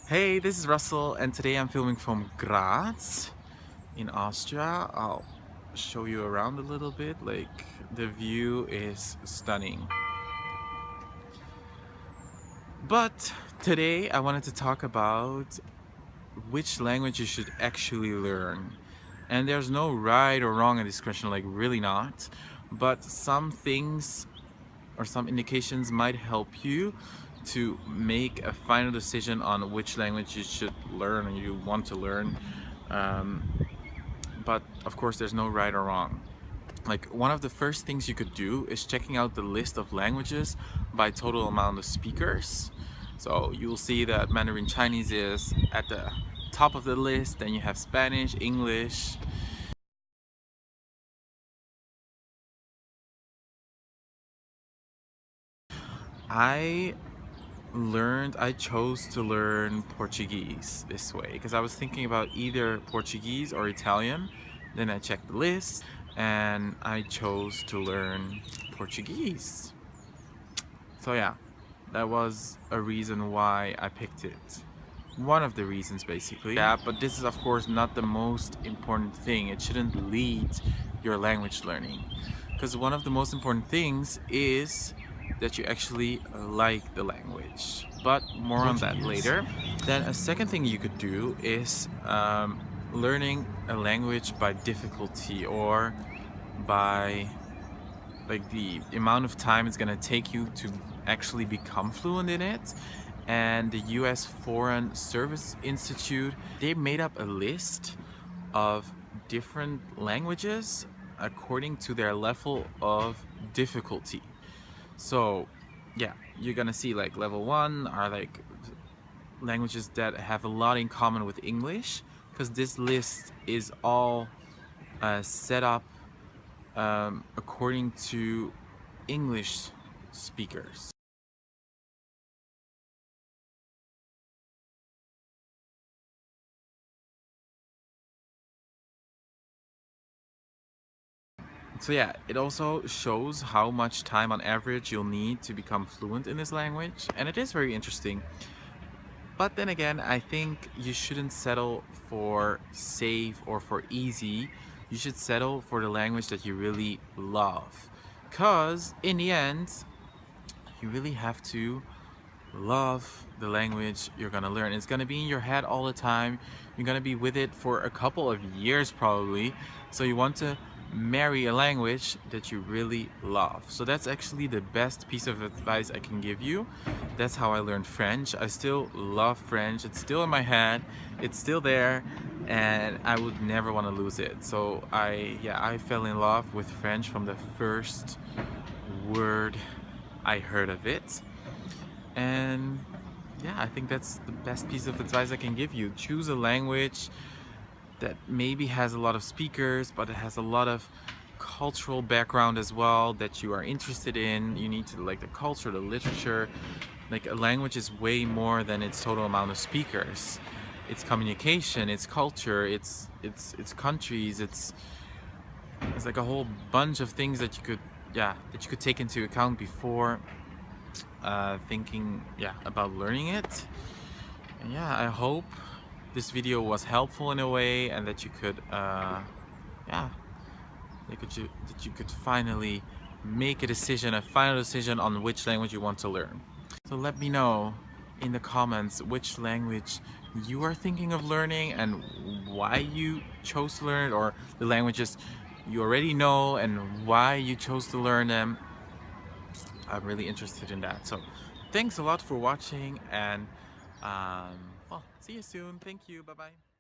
Hey, this is Russell, and today I'm filming from Graz in Austria. I'll show you around a little bit. The view is stunning. But today I wanted to talk about which language you should actually learn. And there's no right or wrong in this question, like really not. But some things or some indications might help you to make a final decision on which language you should learn or you want to learn. Um, but of course, there's no right or wrong. Like, one of the first things you could do is checking out the list of languages by total amount of speakers. So you'll see that Mandarin Chinese is at the top of the list, then you have Spanish, English. I I chose to learn Portuguese this way because I was thinking about either Portuguese or Italian. Then I checked the list and I chose to learn Portuguese. So yeah, that was a reason why I picked it. One of the reasons basically. Yeah, but this is of course not the most important thing. It shouldn't lead your language learning. Because one of the most important things is that you actually like the language. But more on that later. Then a second thing you could do is learning a language by difficulty or by like the amount of time it's gonna take you to actually become fluent in it. And the US Foreign Service Institute, they made up a list of different languages according to their level of difficulty. So yeah, you're gonna see like level 1 are like languages that have a lot in common with English, because this list is all set up according to English speakers. So yeah, it also shows how much time on average you'll need to become fluent in this language, and it is very interesting. But then again, I think you shouldn't settle for safe or for easy. You should settle for the language that you really love. Because in the end, you really have to love the language you're gonna learn. It's gonna be in your head all the time. You're gonna be with it for a couple of years probably. So you want to marry a language that you really love. So that's actually the best piece of advice I can give you. That's how I learned French. I still love French. It's still in my head. It's still there, and I would never want to lose it. So I fell in love with French from the first word I heard of it. And yeah, I think that's the best piece of advice I can give you. Choose a language that maybe has a lot of speakers, but it has a lot of cultural background as well that you are interested in. You need to like the culture, the literature. Like, a language is way more than its total amount of speakers. It's communication, it's culture, it's countries, it's like a whole bunch of things that you could take into account before thinking about learning it. And yeah, I hope this video was helpful in a way, and that you could yeah that you could finally make a final decision on which language you want to learn. So let me know in the comments which language you are thinking of learning and why you chose to learn it, or the languages you already know and why you chose to learn them. I'm really interested in that. So thanks a lot for watching, and well, see you soon. Thank you. Bye bye.